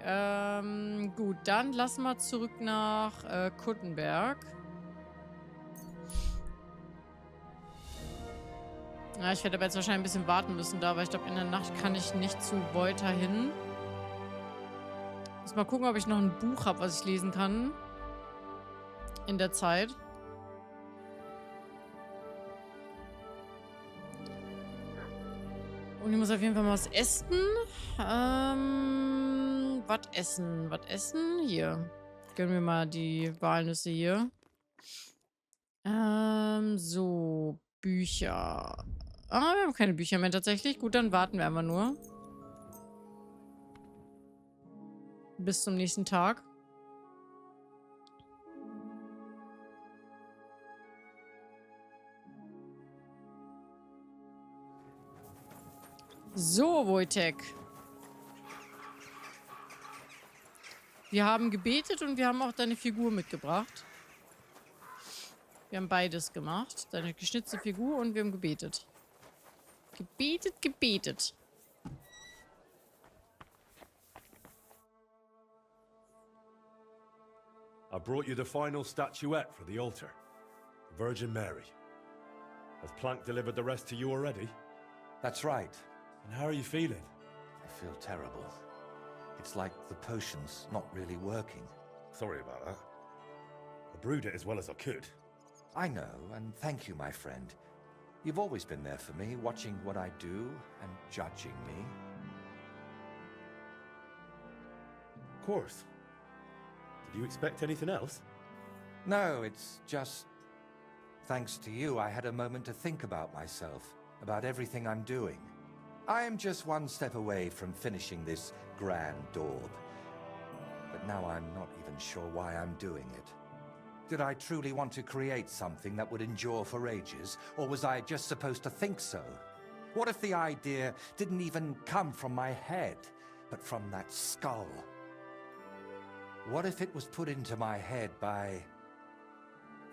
gut. Dann lassen wir zurück nach Kuttenberg. Ja, ich werde aber jetzt wahrscheinlich ein bisschen warten müssen da, weil ich glaube, in der Nacht kann ich nicht zu Beuter hin. Muss mal gucken, ob ich noch ein Buch habe, was ich lesen kann. In der Zeit. Und ich muss auf jeden Fall mal was essen. Was essen? Was essen? Hier. Gönnen wir mal die Walnüsse hier. So. Bücher. Ah, wir haben keine Bücher mehr tatsächlich. Gut, dann warten wir einfach nur. Bis zum nächsten Tag. So, Wojtek. Wir haben gebetet und wir haben auch deine Figur mitgebracht. Wir haben beides gemacht. Deine geschnitzte Figur und wir haben gebetet. Gebetet, gebetet.
I brought you the final statuette for the altar. The Virgin Mary. Has Planck delivered the rest to you already?
That's right.
And how are you feeling?
I feel terrible. It's like the potion's not really working.
Sorry about that. I brewed it as well as I could.
I know, and thank you, my friend. You've always been there for me, watching what I do and judging me.
Of course. Did you expect anything else?
No, it's just... Thanks to you, I had a moment to think about myself, about everything I'm doing. I am just one step away from finishing this grand daub. But now I'm not even sure why I'm doing it. Did I truly want to create something that would endure for ages, or was I just supposed to think so? What if the idea didn't even come from my head, but from that skull? What if it was put into my head by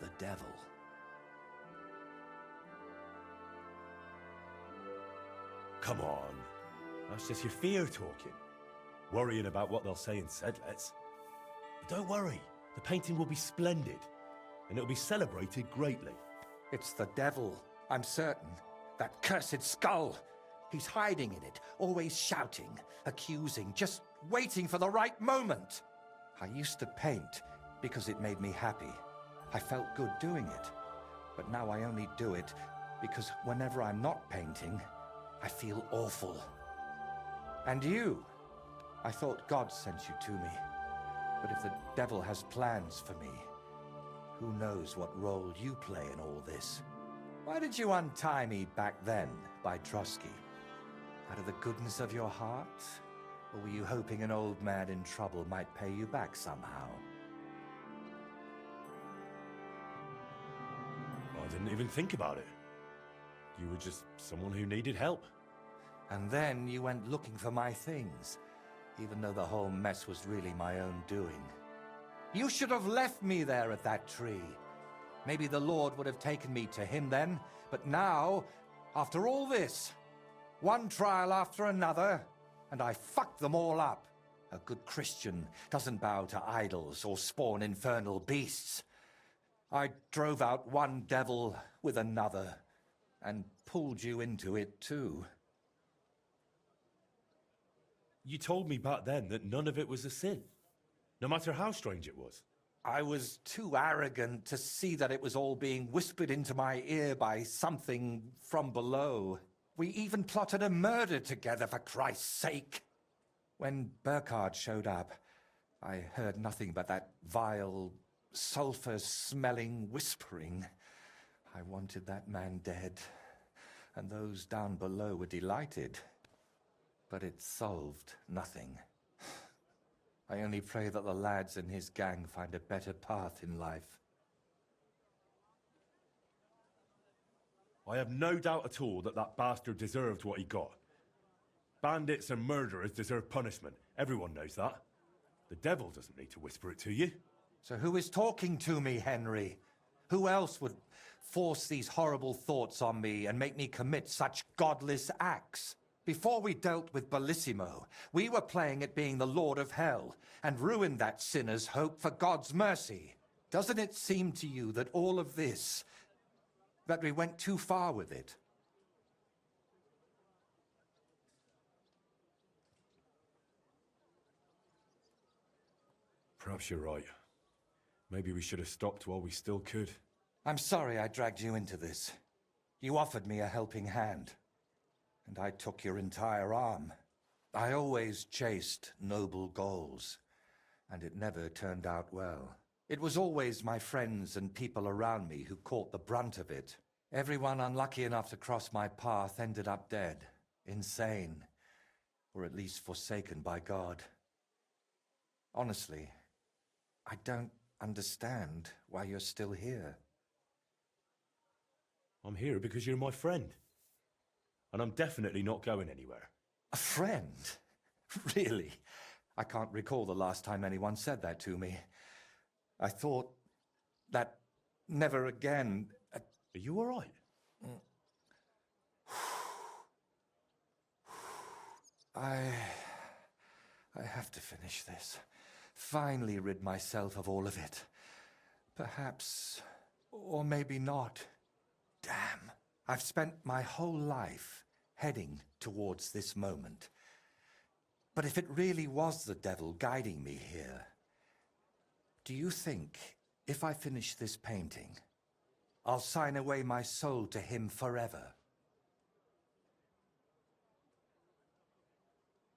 the devil?
Come on. That's just your fear talking. Worrying about what they'll say in Sedlets. But don't worry. The painting will be splendid. And it'll be celebrated greatly.
It's the devil, I'm certain. That cursed skull. He's hiding in it, always shouting, accusing, just waiting for the right moment. I used to paint because it made me happy. I felt good doing it. But now I only do it because whenever I'm not painting, I feel awful. And you? I thought God sent you to me. But if the devil has plans for me, who knows what role you play in all this? Why did you untie me back then by Trusky? Out of the goodness of your heart? Or were you hoping an old man in trouble might pay you back somehow?
I didn't even think about it. You were just someone who needed help.
And then you went looking for my things, even though the whole mess was really my own doing. You should have left me there at that tree. Maybe the Lord would have taken me to him then, but now, after all this, one trial after another, and I fucked them all up. A good Christian doesn't bow to idols or spawn infernal beasts. I drove out one devil with another, and pulled you into it too.
You told me back then that none of it was a sin, no matter how strange it was.
I was too arrogant to see that it was all being whispered into my ear by something from below. We even plotted a murder together, for Christ's sake. When Burkhard showed up, I heard nothing but that vile, sulphur-smelling whispering. I wanted that man dead, and those down below were delighted. But it solved nothing. I only pray that the lads in his gang find a better path in life.
I have no doubt at all that that bastard deserved what he got. Bandits and murderers deserve punishment. Everyone knows that. The devil doesn't need to whisper it to you.
So who is talking to me, Henry? Who else would force these horrible thoughts on me and make me commit such godless acts? Before we dealt with Bellissimo, we were playing at being the Lord of Hell and ruined that sinner's hope for God's mercy. Doesn't it seem to you that all of this, that we went too far with it?
Perhaps you're right. Maybe we should have stopped while we still could.
I'm sorry I dragged you into this. You offered me a helping hand, and I took your entire arm. I always chased noble goals, and it never turned out well. It was always my friends and people around me who caught the brunt of it. Everyone unlucky enough to cross my path ended up dead, insane, or at least forsaken by God. Honestly, I don't understand why you're still here.
I'm here because you're my friend. And I'm definitely not going anywhere.
A friend? Really? I can't recall the last time anyone said that to me. I thought that never again...
Are you all right?
I have to finish this. Finally rid myself of all of it. Perhaps, or maybe not. Damn. I've spent my whole life heading towards this moment. But if it really was the devil guiding me here, do you think if I finish this painting, I'll sign away my soul to him forever?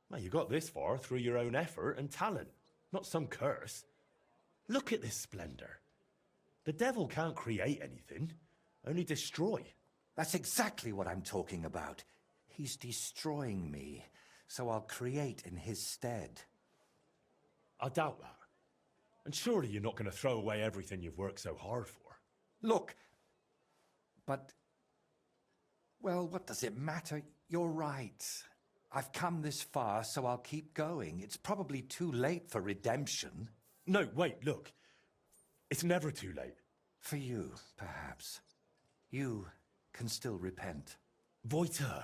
Well, you got this far through your own effort and talent, not some curse. Look at this splendor. The devil can't create anything, only destroy.
That's exactly what I'm talking about. He's destroying me, so I'll create in his stead.
I doubt that. And surely you're not going to throw away everything you've worked so hard for.
Look, but... well, what does it matter? You're right. I've come this far, so I'll keep going. It's probably too late for redemption.
No, wait, look. It's never too late.
For you, perhaps. You can still repent.
Voiter.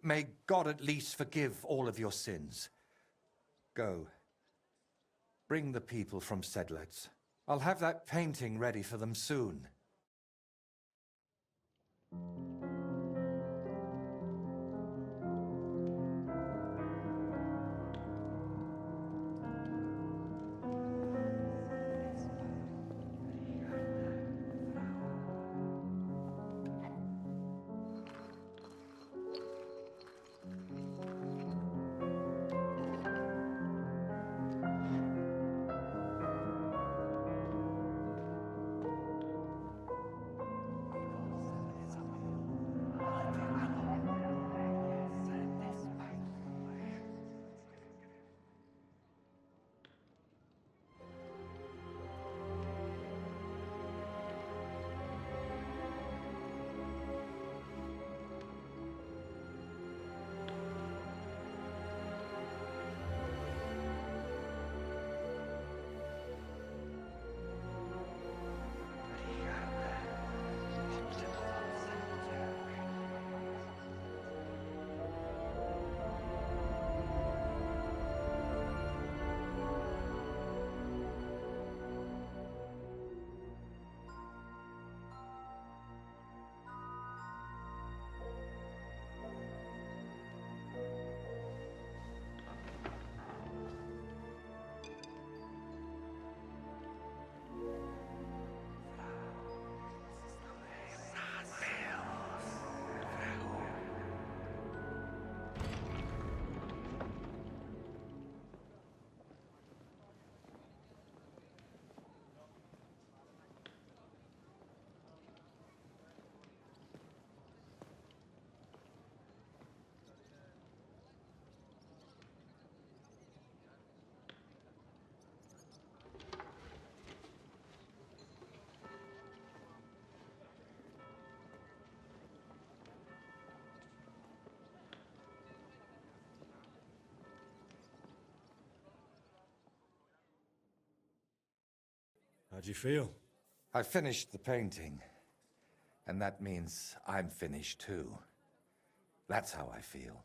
May God at least forgive all of your sins. Go. Bring the people from Sedlitz. I'll have that painting ready for them soon.
How do you feel?
I finished the painting, and that means I'm finished too. That's how I feel.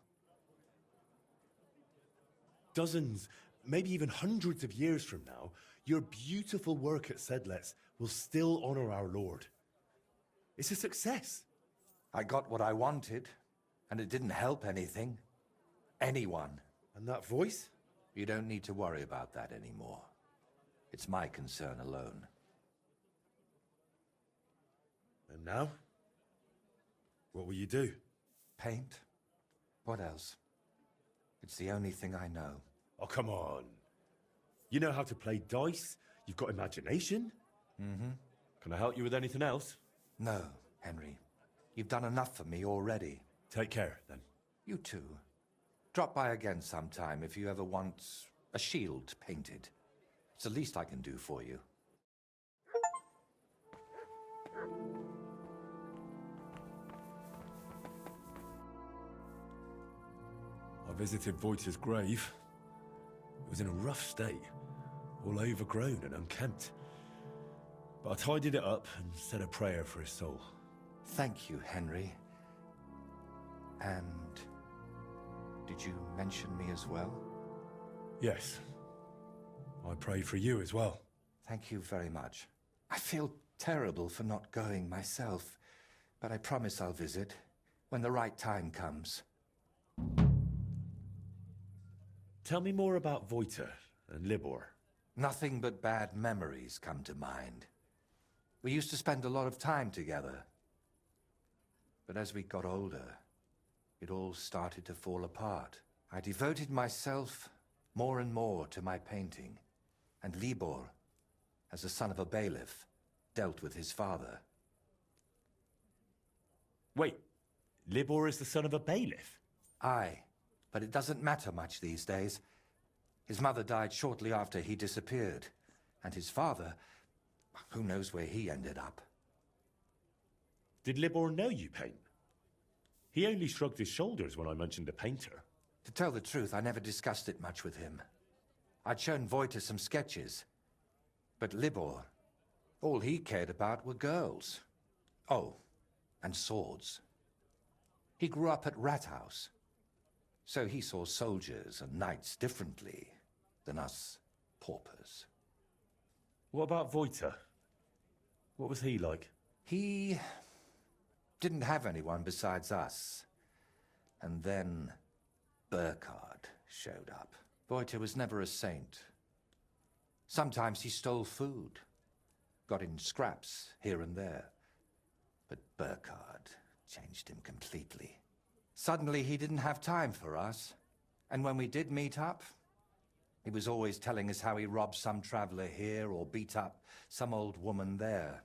Dozens, maybe even hundreds of years from now, your beautiful work at Sedlets will still honor our Lord. It's a success.
I got what I wanted, and it didn't help anything. Anyone.
And that voice?
You don't need to worry about that anymore. It's my concern alone.
And now? What will you do?
Paint? What else? It's the only thing I know.
Oh, come on. You know how to play dice? You've got imagination?
Mm-hmm.
Can I help you with anything else?
No, Henry. You've done enough for me already.
Take care, then.
You too. Drop by again sometime if you ever want a shield painted. It's the least I can do for you.
I visited Voigt's grave. It was in a rough state, all overgrown and unkempt. But I tidied it up and said a prayer for his soul.
Thank you, Henry. And did you mention me as well?
Yes. I prayed for you as well.
Thank you very much. I feel terrible for not going myself, but I promise I'll visit when the right time comes.
Tell me more about Voigt and Libor.
Nothing but bad memories come to mind. We used to spend a lot of time together. But as we got older, it all started to fall apart. I devoted myself more and more to my painting, and Libor, as the son of a bailiff, dealt with his father.
Wait, Libor is the son of a bailiff?
Aye, but it doesn't matter much these days. His mother died shortly after he disappeared, and his father, who knows where he ended up.
Did Libor know you paint? He only shrugged his shoulders when I mentioned a painter.
To tell the truth, I never discussed it much with him. I'd shown Voigt some sketches. But Libor, all he cared about were girls. Oh, and swords. He grew up at Rathouse, so he saw soldiers and knights differently than us paupers.
What about Voigt? What was he like?
He didn't have anyone besides us. And then Burkhard showed up. Voigt was never a saint. Sometimes he stole food, got in scraps here and there. But Burkhard changed him completely. Suddenly he didn't have time for us. And when we did meet up, he was always telling us how he robbed some traveler here or beat up some old woman there.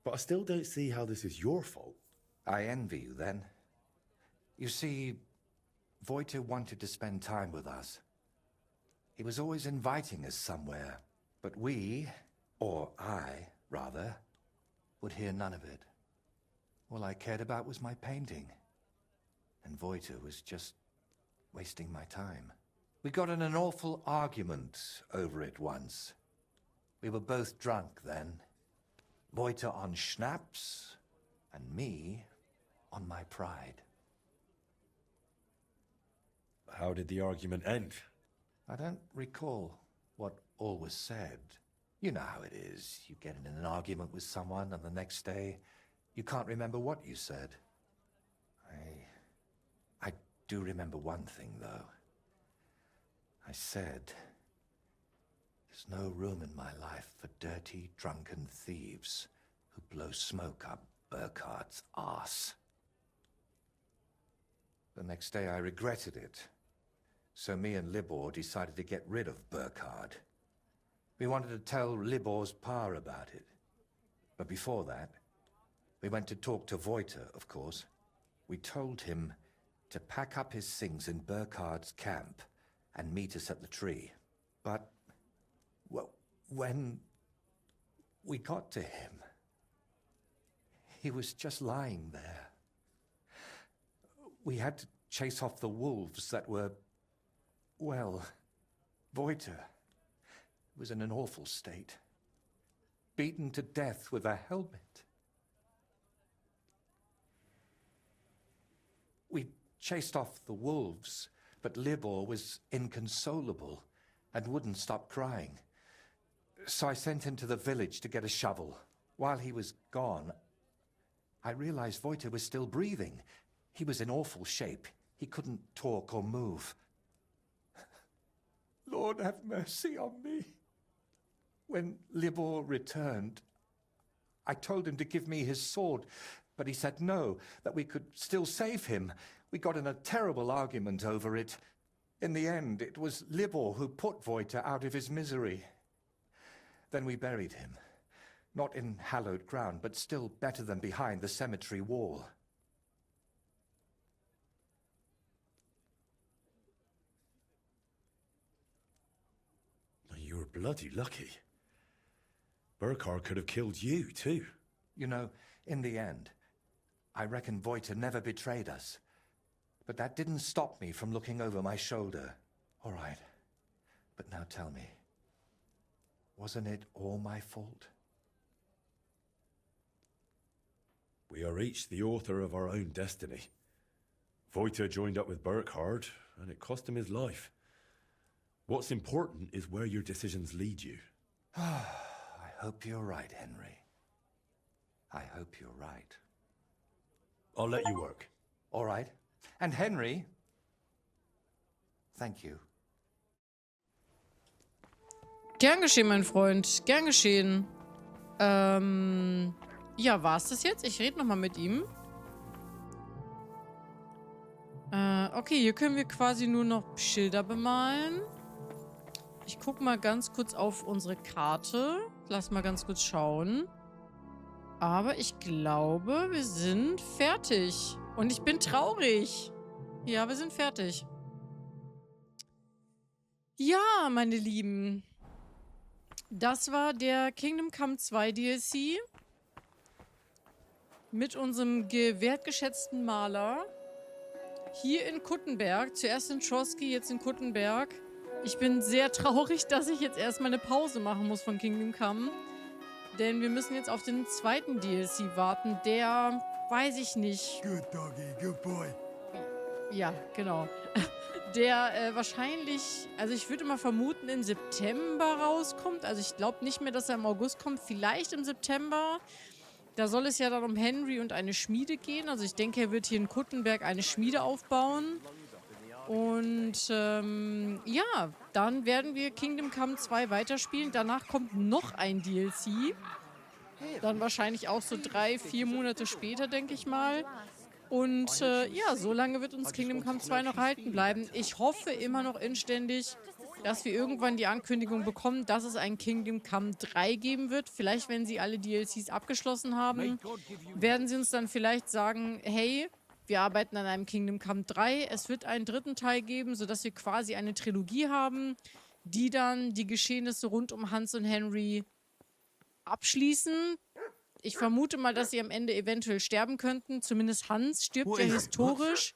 But I still don't see how this is your fault.
I envy you, then. You see, Voigt wanted to spend time with us. He was always inviting us somewhere, but we, or I, rather, would hear none of it. All I cared about was my painting, and Voigt was just wasting my time. We got in an awful argument over it once. We were both drunk then. Voigt on schnapps, and me on my pride.
How did the argument end?
I don't recall what all was said. You know how it is. You get in an argument with someone, and the next day, you can't remember what you said. I do remember one thing, though. I said, there's no room in my life for dirty, drunken thieves who blow smoke up Burkhard's arse. The next day I regretted it. So me and Libor decided to get rid of Burkhard. We wanted to tell Libor's pa about it. But before that, we went to talk to Voigt, of course. We told him to pack up his things in Burkhard's camp and meet us at the tree. But, well, when we got to him, he was just lying there. We had to chase off the wolves that were, well, Voigt was in an awful state, beaten to death with a helmet. We chased off the wolves, but Libor was inconsolable and wouldn't stop crying. So I sent him to the village to get a shovel. While he was gone, I realized Wojta was still breathing. He was in awful shape. He couldn't talk or move. Lord, have mercy on me. When Libor returned, I told him to give me his sword, but he said no, that we could still save him. We got in a terrible argument over it. In the end, it was Libor who put Wojta out of his misery. Then we buried him. Not in hallowed ground, but still better than behind the cemetery wall.
You were bloody lucky. Burkhard could have killed you, too.
You know, in the end, I reckon Wojta never betrayed us. But that didn't stop me from looking over my shoulder. All right. But now tell me, wasn't it all my fault?
We are each the author of our own destiny. Wojta joined up with Burkhard, and it cost him his life. What's important is where your decisions lead you.
I hope you're right, Henry. I hope you're right.
I'll let you work.
All right. And Henry, thank you.
Gern geschehen, mein Freund. Gern geschehen. Ja, war's das jetzt? Ich rede nochmal mit ihm. Okay, hier können wir quasi nur noch Schilder bemalen. Ich guck mal ganz kurz auf unsere Karte. Lass mal ganz kurz schauen. Aber ich glaube, wir sind fertig. Und ich bin traurig. Ja, wir sind fertig. Ja, meine Lieben. Das war der Kingdom Come 2 DLC. Mit unserem wertgeschätzten Maler. Hier in Kuttenberg. Zuerst in Troski, jetzt in Kuttenberg. Ich bin sehr traurig, dass ich jetzt erstmal eine Pause machen muss von Kingdom Come. Denn wir müssen jetzt auf den zweiten DLC warten. Der, weiß ich nicht.
Good doggy, good boy.
Ja, genau. Der wahrscheinlich, also ich würde mal vermuten, im September rauskommt. Also ich glaube nicht mehr, dass er im August kommt. Vielleicht im September. Da soll es ja dann um Henry und eine Schmiede gehen. Also ich denke, er wird hier in Kuttenberg eine Schmiede aufbauen. Und ja, dann werden wir Kingdom Come 2 weiterspielen. Danach kommt noch ein DLC. Dann wahrscheinlich auch so 3-4 Monate später, denke ich mal. Und ja, so lange wird uns Kingdom Come 2 noch erhalten bleiben. Ich hoffe immer noch inständig, dass wir irgendwann die Ankündigung bekommen, dass es ein Kingdom Come 3 geben wird. Vielleicht, wenn sie alle DLCs abgeschlossen haben, werden sie uns dann vielleicht sagen, hey, wir arbeiten an einem Kingdom Come 3. Es wird einen dritten Teil geben, sodass wir quasi eine Trilogie haben, die dann die Geschehnisse rund um Hans und Henry abschließen. Ich vermute mal, dass sie am Ende eventuell sterben könnten. Zumindest Hans stirbt ja historisch.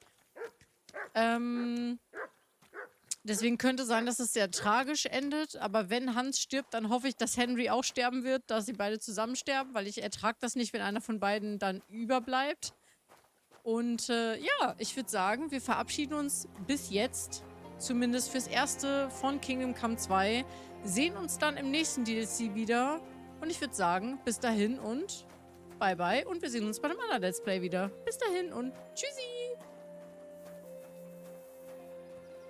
Deswegen könnte sein, dass es sehr tragisch endet. Aber wenn Hans stirbt, dann hoffe ich, dass Henry auch sterben wird, dass sie beide zusammen sterben, weil ich ertrage das nicht, wenn einer von beiden dann überbleibt. Und ja, ich würde sagen, wir verabschieden uns bis jetzt, zumindest fürs Erste von Kingdom Come 2, sehen uns dann im nächsten DLC wieder. Und ich würde sagen, bis dahin und bye bye und wir sehen uns bei einem anderen Let's Play wieder. Bis dahin und tschüssi!